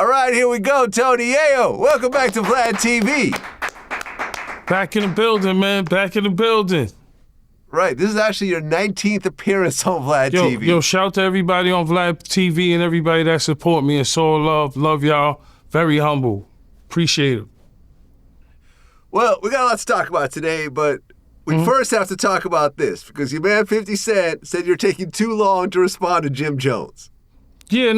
All right, here we go, Tony Yayo. Welcome back to Vlad TV. Back in the building, man. Back in the building. Right, this is actually your 19th appearance on Vlad TV. Yo, shout out to everybody on Vlad TV and everybody that support me. It's all love. Love y'all. Very humble. Appreciate it. Well, we got a lot to talk about today, but we first have to talk about this because your man 50 Cent said you're taking too long to respond to Jim Jones. Yeah,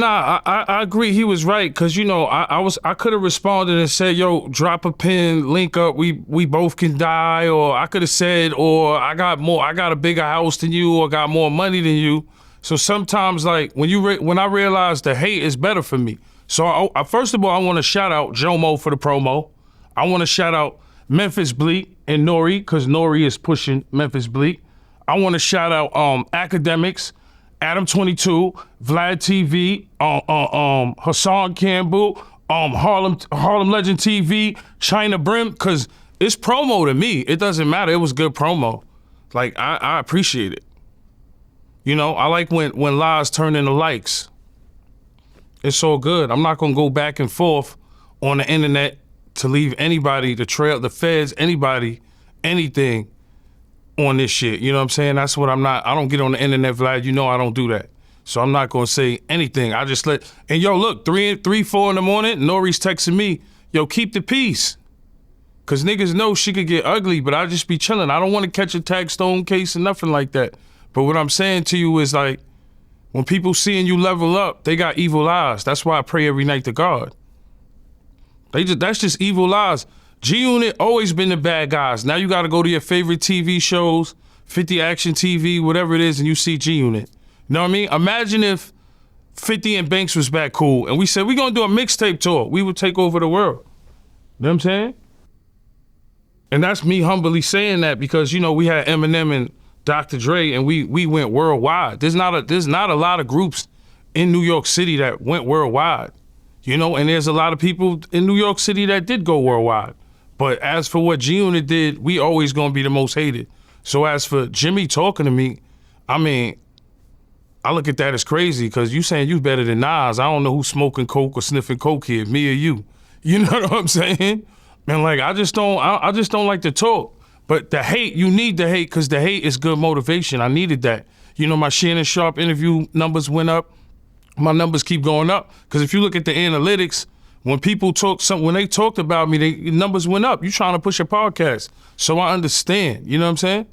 I agree. He was right because I could have responded and said, "Yo, drop a pin, link up. We both can die," or I could have said, "Or I got a bigger house than you, or got more money than you." So sometimes, like when I realize the hate is better for me. So I first of all, I want to shout out Jomo for the promo. I want to shout out Memphis Bleak and Nori because Nori is pushing Memphis Bleak. I want to shout out Academics. Adam 22, Vlad TV, Hassan Campbell, Harlem Legend TV, China Brim, because it's promo to me. It doesn't matter. It was good promo. Like, I appreciate it. I like when lies turn into likes. It's all good. I'm not going to go back and forth on the internet to leave anybody, the feds, anybody, anything on this shit, you know what I'm saying? That's what I'm not. I don't get on the internet, Vlad. I don't do that. So I'm not gonna say anything. I just and yo, look, 3, 4 in the morning, Nori's texting me, yo, keep the peace. Cause niggas know she could get ugly, but I just be chilling. I don't wanna catch a tag stone case or nothing like that. But what I'm saying to you is like, when people seeing you level up, they got evil eyes. That's why I pray every night to God. That's just evil eyes. G-Unit always been the bad guys. Now you got to go to your favorite TV shows, 50 Action TV, whatever it is, and you see G-Unit. You know what I mean? Imagine if 50 and Banks was back cool, and we said, we're going to do a mixtape tour. We would take over the world. You know what I'm saying? And that's me humbly saying that because, we had Eminem and Dr. Dre, and we went worldwide. There's not a lot of groups in New York City that went worldwide. And there's a lot of people in New York City that did go worldwide. But as for what G-Unit did, we always gonna be the most hated. So as for Jimmy talking to me, I mean, I look at that as crazy because you saying you better than Nas. I don't know who's smoking coke or sniffing coke here, me or you. You know what I'm saying? And like, I just don't like to talk. But the hate, you need the hate because the hate is good motivation. I needed that. My Shannon Sharp interview numbers went up. My numbers keep going up because if you look at the analytics, when people when they talked about me, the numbers went up. You trying to push a podcast. So I understand, you know what I'm saying?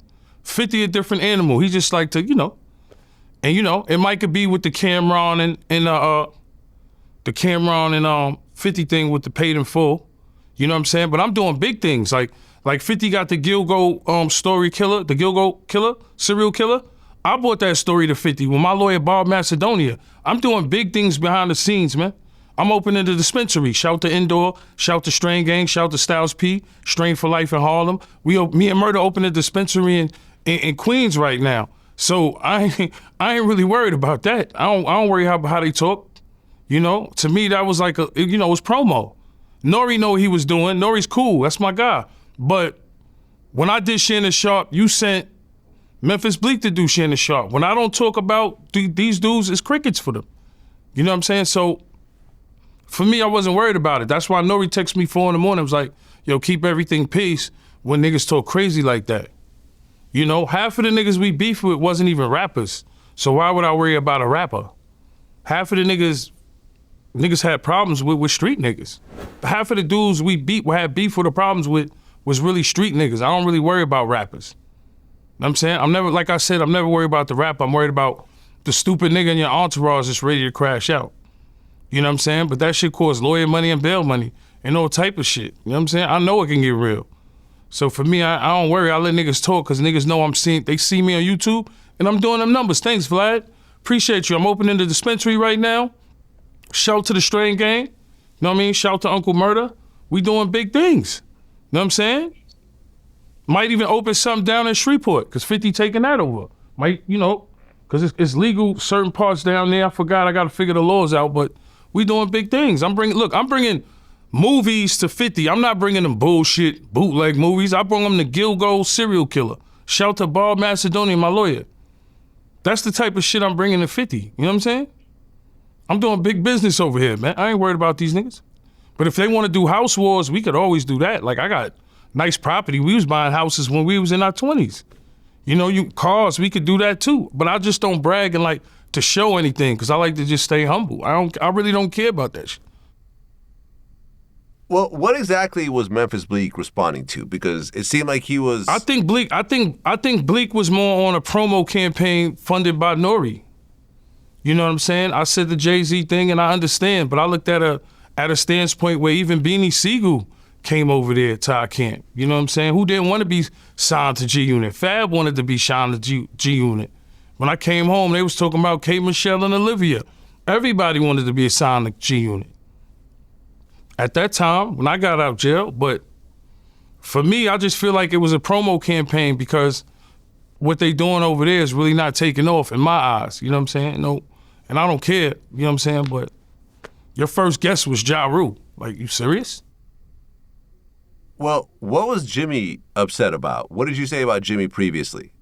50 a different animal. He just like to, and it might could be with the Cameron and the Cameron and 50 thing with the paid in full. You know what I'm saying? But I'm doing big things. Like 50 got the Gilgo story killer, the Gilgo killer, serial killer. I brought that story to 50 with my lawyer, Bob Macedonia. I'm doing big things behind the scenes, man. I'm opening the dispensary. Shout to Indoor, shout to Strain Gang, shout to Styles P, Strain for Life in Harlem. Me and Murda opened a dispensary in Queens right now. So I ain't really worried about that. I don't worry how they talk. To me that was like it was promo. Nori know what he was doing. Nori's cool. That's my guy. But when I did Shannon Sharp, you sent Memphis Bleak to do Shannon Sharp. When I don't talk about these dudes, it's crickets for them. You know what I'm saying? So for me, I wasn't worried about it. That's why Nori texted me 4 in the morning. I was like, yo, keep everything peace when niggas talk crazy like that. Half of the niggas we beef with wasn't even rappers. So why would I worry about a rapper? Half of the niggas had problems with street niggas. Half of the dudes we had beef with or problems with was really street niggas. I don't really worry about rappers. You know what I'm saying? I'm never worried about the rap. I'm worried about the stupid nigga in your entourage that's ready to crash out. You know what I'm saying? But that shit costs lawyer money and bail money and all type of shit. You know what I'm saying? I know it can get real. So for me, I don't worry. I let niggas talk because niggas know they see me on YouTube and I'm doing them numbers. Thanks, Vlad. Appreciate you. I'm opening the dispensary right now. Shout to the Strain Gang. You know what I mean? Shout to Uncle Murda. We doing big things. You know what I'm saying? Might even open something down in Shreveport because 50 taking that over. Might, because it's legal certain parts down there. I forgot. I got to figure the laws out, but we doing big things. I'm bringing movies to 50. I'm not bringing them bullshit bootleg movies. I bring them to Gilgo serial killer. Shout to Bob Macedonia, my lawyer. That's the type of shit I'm bringing to 50. You know what I'm saying? I'm doing big business over here, man. I ain't worried about these niggas. But if they want to do house wars, we could always do that. Like, I got nice property. We was buying houses when we was in our 20s. You know, cars, we could do that too. But I just don't brag and like to show anything because I like to just stay humble. I really don't care about that shit. Well, what exactly was Memphis Bleek responding to? Because it seemed like he was. I think Bleek was more on a promo campaign funded by Nori. You know what I'm saying? I said the Jay-Z thing and I understand, but I looked at a standpoint where even Beanie Siegel came over there to our camp. You know what I'm saying? Who didn't want to be signed to G-Unit? Fab wanted to be signed to G-Unit. When I came home, they was talking about K. Michelle and Olivia. Everybody wanted to be assigned to G-Unit. At that time, when I got out of jail, but for me, I just feel like it was a promo campaign because what they doing over there is really not taking off in my eyes. You know what I'm saying? No, and I don't care. You know what I'm saying? But your first guest was Ja Rule. Like, you serious? Well, what was Jimmy upset about? What did you say about Jimmy previously?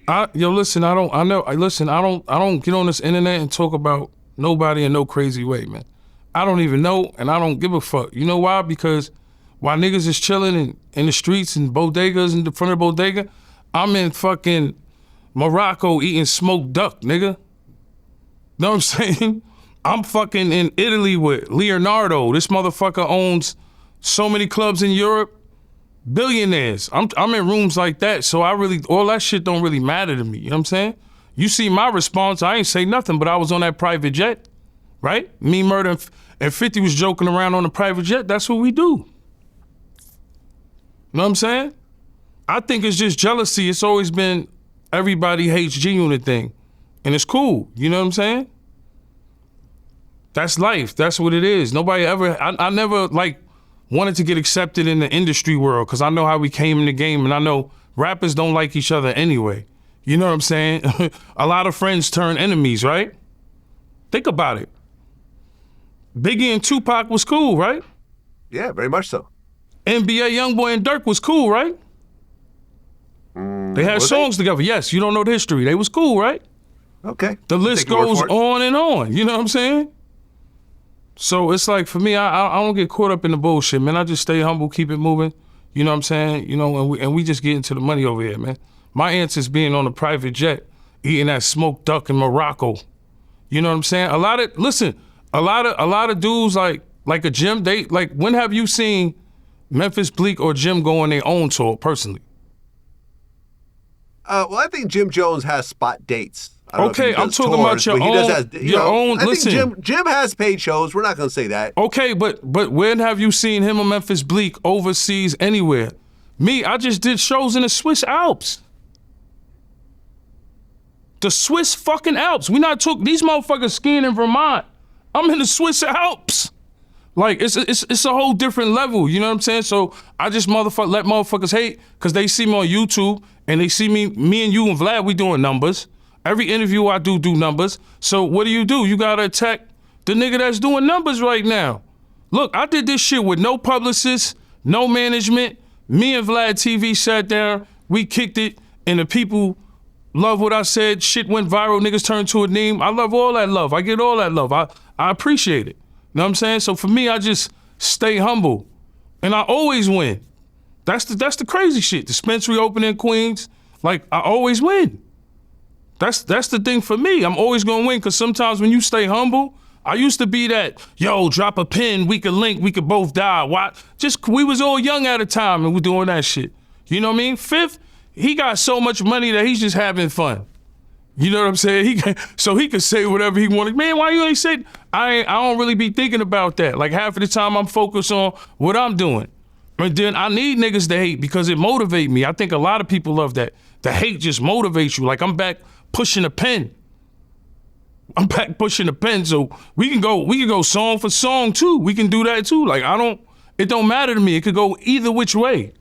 Listen, I don't get on this internet and talk about nobody in no crazy way, man. I don't even know, and I don't give a fuck. You know why? Because while niggas is chilling in the streets and bodegas in the front of the bodega, I'm in fucking Morocco eating smoked duck, nigga. Know what I'm saying? I'm fucking in Italy with Leonardo. This motherfucker owns so many clubs in Europe. Billionaires. I'm in rooms like that, so all that shit don't really matter to me. You know what I'm saying? You see my response, I ain't say nothing, but I was on that private jet, right? Me, Murda, and 50 was joking around on the private jet. That's what we do. You know what I'm saying? I think it's just jealousy. It's always been everybody hates G-Unit thing. And it's cool. You know what I'm saying? That's life. That's what it is. Nobody ever, I never like wanted to get accepted in the industry world because I know how we came in the game and I know rappers don't like each other anyway. You know what I'm saying? A lot of friends turn enemies, right? Think about it. Biggie and Tupac was cool, right? Yeah, very much so. NBA Youngboy and Dirk was cool, right? They had songs together. Yes, you don't know the history. They was cool, right? Okay. The list goes on and on. You know what I'm saying? So it's like, for me, I don't get caught up in the bullshit, man. I just stay humble, keep it moving. You know what I'm saying? You know, and we just get into the money over here, man. My answer is being on a private jet, eating that smoked duck in Morocco. You know what I'm saying? A lot of dudes like a Jim, when have you seen Memphis Bleek or Jim go on their own tour personally? Well, I think Jim Jones has spot dates. Okay, I'm talking about your own. I Listen, think Jim has paid shows. We're not going to say that. Okay, but when have you seen him or Memphis Bleek overseas anywhere? Me, I just did shows in the Swiss Alps. The Swiss fucking Alps. These motherfuckers skiing in Vermont. I'm in the Swiss Alps. Like, it's a whole different level, you know what I'm saying? So I just let motherfuckers hate because they see me on YouTube and they see me and you and Vlad, we doing numbers. Every interview I do numbers. So what do? You gotta attack the nigga that's doing numbers right now. Look, I did this shit with no publicist, no management. Me and Vlad TV sat down, we kicked it, and the people love what I said. Shit went viral, niggas turned to a meme. I love all that love. I get all that love. I appreciate it. You know what I'm saying? So for me, I just stay humble. And I always win. That's the crazy shit. Dispensary opening in Queens, like, I always win. That's the thing for me. I'm always gonna win, because sometimes when you stay humble, I used to be that, yo, drop a pin, we could link, we could both die. Why? We was all young at the time and we doing that shit. You know what I mean? Fifth, he got so much money that he's just having fun. You know what I'm saying? So he could say whatever he wanted. Man, why you ain't say? I don't really be thinking about that. Like, half of the time I'm focused on what I'm doing. And then I need niggas to hate because it motivate me. I think a lot of people love that. The hate just motivates you. Like, I'm back pushing a pen. So we can go song for song too. We can do that too. Like, it don't matter to me. It could go either which way.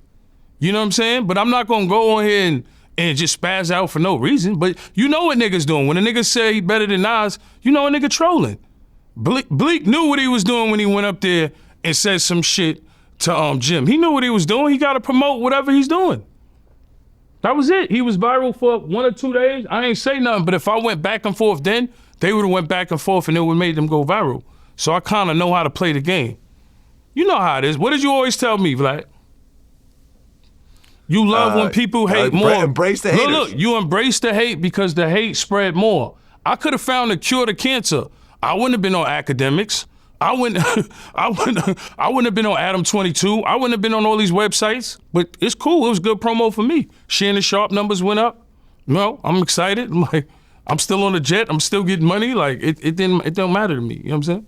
You know what I'm saying? But I'm not gonna go on here and just spaz out for no reason. But you know what niggas doing. When a nigga say he better than Nas, you know a nigga trolling. Bleek knew what he was doing when he went up there and said some shit to Jim. He knew what he was doing. He gotta promote whatever he's doing. That was it. He was viral for 1 or 2 days. I ain't say nothing, but if I went back and forth then, they would have went back and forth and it would have made them go viral. So I kind of know how to play the game. You know how it is. What did you always tell me, Vlad? You love when people hate more. Embrace the haters. Look, you embrace the hate because the hate spread more. I could have found a cure to cancer. I wouldn't have been on academics. I wouldn't have been on Adam 22. I wouldn't have been on all these websites. But it's cool. It was good promo for me. Shannon Sharp numbers went up. You know, I'm excited. I'm still on the jet. I'm still getting money. Like it don't matter to me. You know what I'm saying?